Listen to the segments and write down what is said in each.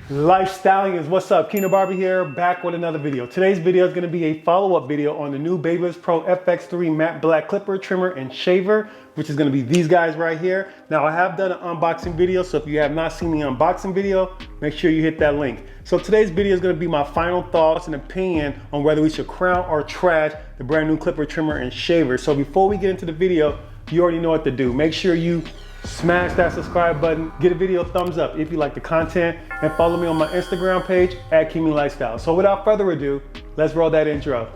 Lifestyles, what's up? Kingdom Barber here, back with another video. Today's video is going to be a follow-up video on the new Babyliss Pro FX3 matte black clipper, trimmer, and shaver, which is going to be these guys right here. Now, I have done an unboxing video, so if you have not seen the unboxing video, make sure you hit that link. So today's video is going to be my final thoughts and opinion on whether we should crown or trash the brand new clipper, trimmer, and shaver. So before we get into the video, you already know what to do. Make sure you smash that subscribe button, get a video a thumbs up if you like the content, and follow me on my Instagram page at Kingmelifestyles. So without further ado, let's roll that intro.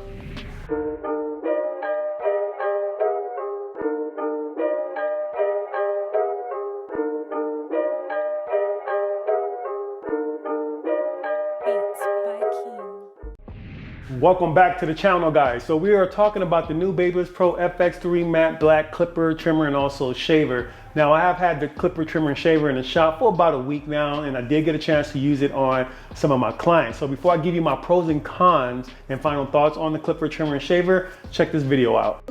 Welcome back to the channel, guys. So we are talking about the new Babyliss Pro FX3 matte black clipper, trimmer, and also shaver. Now, I have had the clipper, trimmer, and shaver in the shop for about a week now, and I did get a chance to use it on some of my clients. So before I give you my pros and cons and final thoughts on the clipper, trimmer, and shaver, check this video out.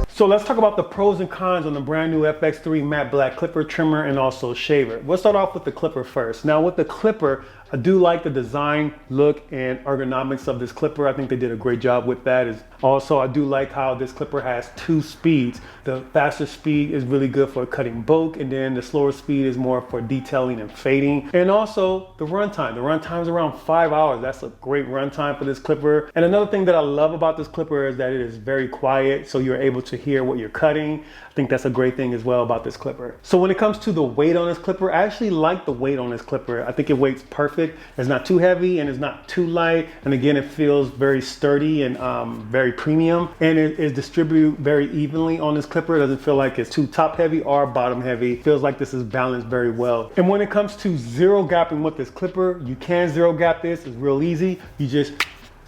So let's talk about the pros and cons on the brand new FX3 matte black clipper, trimmer, and also shaver. We'll start off with the clipper first. Now with the clipper, I do like the design, look, and ergonomics of this clipper. I think they did a great job with that. Also, I do like how this clipper has two speeds. The faster speed is really good for cutting bulk, and then the slower speed is more for detailing and fading. And also the runtime. The runtime is around 5 hours. That's a great runtime for this clipper. And another thing that I love about this clipper is that it is very quiet, so you're able to hear what you're cutting. I think that's a great thing as well about this clipper. So when it comes to the weight on this clipper, I actually like the weight on this clipper. I think it weighs perfect. It's not too heavy and it's not too light. And again, it feels very sturdy and very premium. And it is distributed very evenly on this clipper. It doesn't feel like it's too top heavy or bottom heavy. It feels like this is balanced very well. And when it comes to zero gapping with this clipper, you can zero gap this. It's real easy. You just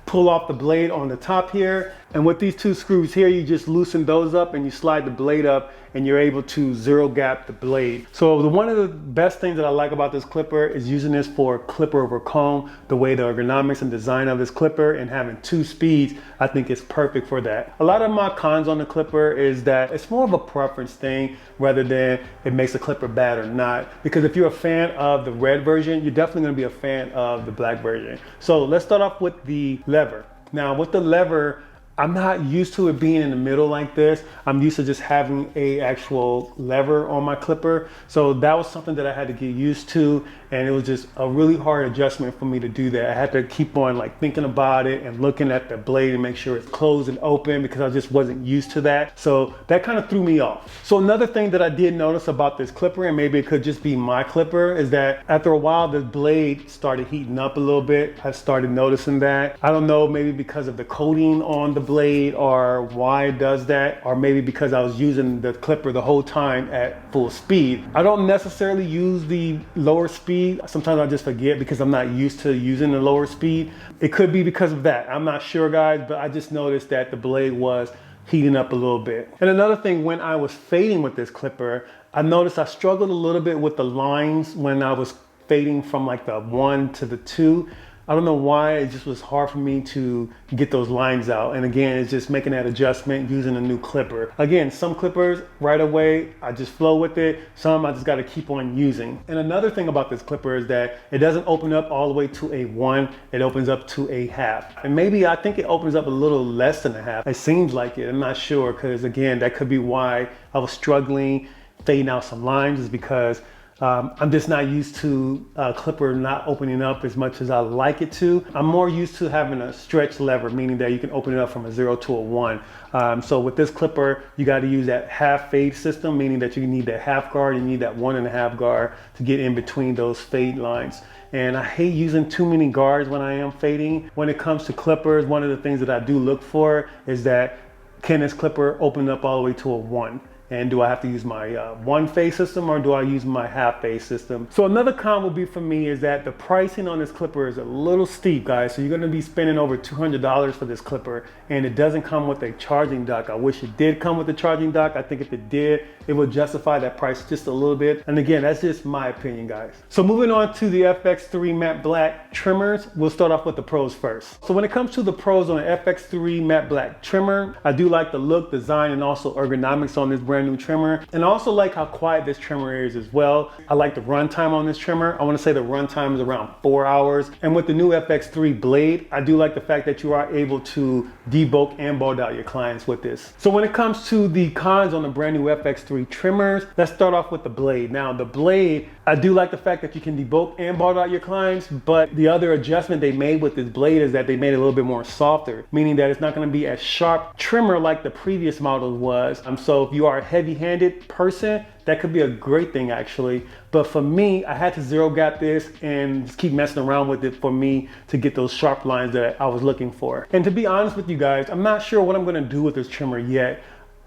pull off the blade on the top here. And with these two screws here, you just loosen those up and you slide the blade up and you're able to zero gap the blade. So one of the best things that I like about this clipper is using this for clipper over comb. The way the ergonomics and design of this clipper and having two speeds, I think it's perfect for that. A lot of my cons on the clipper is that it's more of a preference thing rather than it makes the clipper bad or not. Because if you're a fan of the red version, you're definitely gonna be a fan of the black version. So let's start off with the lever. Now with the lever, I'm not used to it being in the middle like this. I'm used to just having a actual lever on my clipper. So that was something that I had to get used to. And it was just a really hard adjustment for me to do that. I had to keep on like thinking about it and looking at the blade and make sure it's closed and open because I just wasn't used to that. So that kind of threw me off. So another thing that I did notice about this clipper, and maybe it could just be my clipper, is that after a while, the blade started heating up a little bit. I started noticing that. I don't know, maybe because of the coating on the blade or why it does that, or maybe because I was using the clipper the whole time at full speed. I don't necessarily use the lower speed. Sometimes I just forget because I'm not used to using the lower speed. It could be because of that. I'm not sure, guys, but I just noticed that the blade was heating up a little bit. And another thing, when I was fading with this clipper, I noticed I struggled a little bit with the lines when I was fading from like the 1 to the 2. I don't know why, it just was hard for me to get those lines out. And again, it's just making that adjustment using a new clipper. Again, some clippers right away, I just flow with it. Some I just gotta keep on using. And another thing about this clipper is that it doesn't open up all the way to a 1, it opens up to a half. And maybe I think it opens up a little less than a half. It seems like it, I'm not sure, because again, that could be why I was struggling fading out some lines, is because I'm just not used to a clipper not opening up as much as I like it to. I'm more used to having a stretch lever, meaning that you can open it up from a 0 to a 1. So with this clipper, you got to use that half fade system, meaning that you need that half guard, you need that 1.5 guard to get in between those fade lines. And I hate using too many guards when I am fading. When it comes to clippers, one of the things that I do look for is that, can this clipper open up all the way to a 1? And do I have to use my 1 phase system, or do I use my half phase system? So another con will be for me is that the pricing on this clipper is a little steep, guys. So you're gonna be spending over $200 for this clipper, and it doesn't come with a charging dock. I wish it did come with a charging dock. I think if it did, it would justify that price just a little bit. And again, that's just my opinion, guys. So moving on to the FX3 matte black trimmers, we'll start off with the pros first. So when it comes to the pros on the FX3 matte black trimmer, I do like the look, design, and also ergonomics on this brand new trimmer. And I also like how quiet this trimmer is as well. I like the runtime on this trimmer. I want to say the runtime is around 4 hours. And with the new FX3 blade, I do like the fact that you are able to debulk and bald out your clients with this. So when it comes to the cons on the brand new FX3 trimmers, let's start off with the blade. Now the blade, I do like the fact that you can debulk and bald out your clients, but the other adjustment they made with this blade is that they made it a little bit more softer, meaning that it's not going to be as sharp trimmer like the previous model was. So if you are a heavy-handed person, that could be a great thing actually. But for me, I had to zero gap this and just keep messing around with it for me to get those sharp lines that I was looking for. And to be honest with you guys, I'm not sure what I'm going to do with this trimmer yet.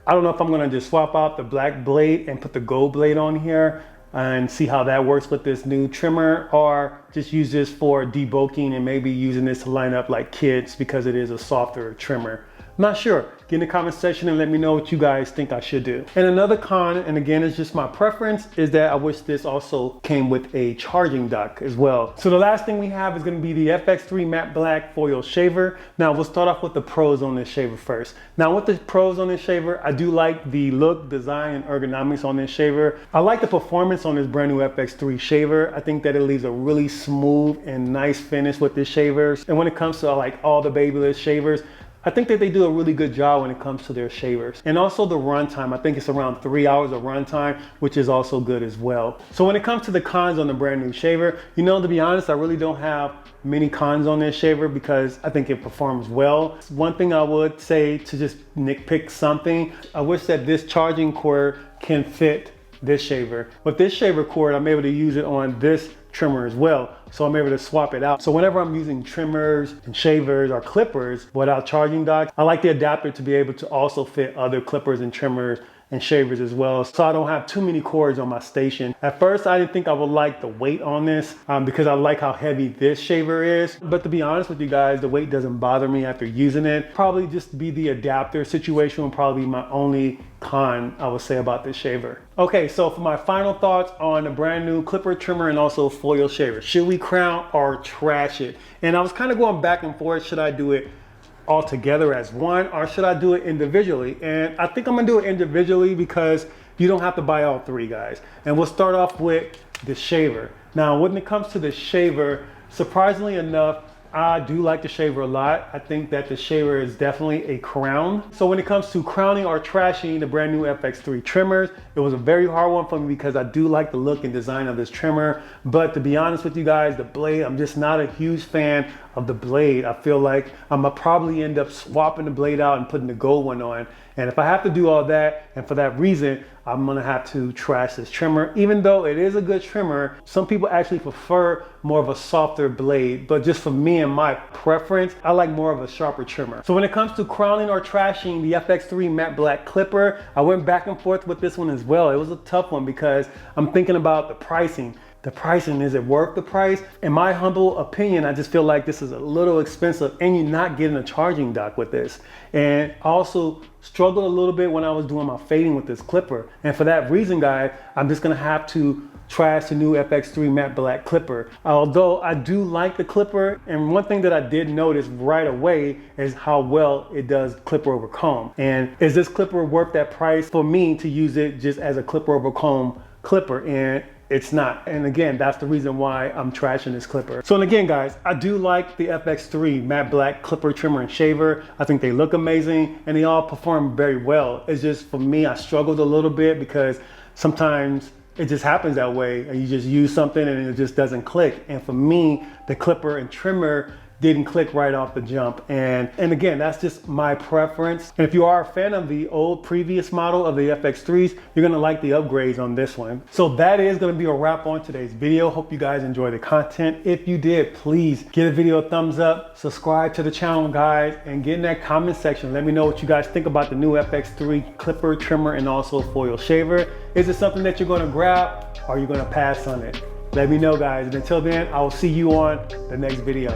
I don't know if I'm going to just swap out the black blade and put the gold blade on here and see how that works with this new trimmer, or just use this for debulking and maybe using this to line up like kids because it is a softer trimmer. I'm not sure. Get in the comment section and let me know what you guys think I should do. And another con, and again, it's just my preference, is that I wish this also came with a charging dock as well. So the last thing we have is going to be the FX3 matte black foil shaver. Now we'll start off with the pros on this shaver first. Now with the pros on this shaver, I do like the look, design, and ergonomics on this shaver. I like the performance on this brand new FX3 shaver. I think that it leaves a really smooth and nice finish with this shaver. And when it comes to like all the Babyliss shavers, I think that they do a really good job when it comes to their shavers. And also the runtime, I think it's around 3 hours of runtime, which is also good as well. So when it comes to the cons on the brand new shaver, you know, to be honest, I really don't have many cons on this shaver because I think it performs well. One thing I would say, to just nitpick something, I wish that this charging cord can fit this shaver. With this shaver cord, I'm able to use it on this trimmer as well, so I'm able to swap it out. So whenever I'm using trimmers and shavers or clippers without charging dock, I like the adapter to be able to also fit other clippers and trimmers and shavers as well, so I don't have too many cords on my station. At first I didn't think I would like the weight on this because I like how heavy this shaver is, but to be honest with you guys, the weight doesn't bother me after using it. Probably just be the adapter situation would probably be my only con I would say about this shaver. Okay, so for my final thoughts on the brand new clipper, trimmer, and also foil shaver, should we crown or trash it? And I was kind of going back and forth, should I do it all together as one or should I do it individually? And I think I'm gonna do it individually because you don't have to buy all three, guys. And we'll start off with the shaver. Now when it comes to the shaver, surprisingly enough, I do like the shaver a lot. I think that the shaver is definitely a crown. So when it comes to crowning or trashing the brand new FX3 trimmers, it was a very hard one for me because I do like the look and design of this trimmer. But to be honest with you guys, the blade, I'm just not a huge fan of the blade. I feel like I'm gonna probably end up swapping the blade out and putting the gold one on. And if I have to do all that, and for that reason, I'm gonna have to trash this trimmer. Even though it is a good trimmer, some people actually prefer more of a softer blade. But just for me and my preference, I like more of a sharper trimmer. So when it comes to crowning or trashing the FX3 matte black clipper, I went back and forth with this one as well. It was a tough one because I'm thinking about the pricing. The pricing, is it worth the price? In my humble opinion, I just feel like this is a little expensive and you're not getting a charging dock with this. And I also struggled a little bit when I was doing my fading with this clipper. And for that reason, guys, I'm just gonna have to trash the new FX3 matte black clipper. Although I do like the clipper, and one thing that I did notice right away is how well it does clipper over comb. And is this clipper worth that price for me to use it just as a clipper over comb clipper? And it's not. And again, that's the reason why I'm trashing this clipper. So, and again, guys, I do like the FX3 matte black clipper, trimmer, and shaver. I think they look amazing and they all perform very well. It's just, for me, I struggled a little bit because sometimes it just happens that way and you just use something and it just doesn't click. And for me, the clipper and trimmer didn't click right off the jump. And again, that's just my preference. And if you are a fan of the old previous model of the FX3s, you're gonna like the upgrades on this one. So that is gonna be a wrap on today's video. Hope you guys enjoy the content. If you did, please give the video a thumbs up, subscribe to the channel, guys, and get in that comment section. Let me know what you guys think about the new FX3 clipper, trimmer, and also foil shaver. Is it something that you're gonna grab or are you gonna pass on it? Let me know, guys. And until then, I will see you on the next video.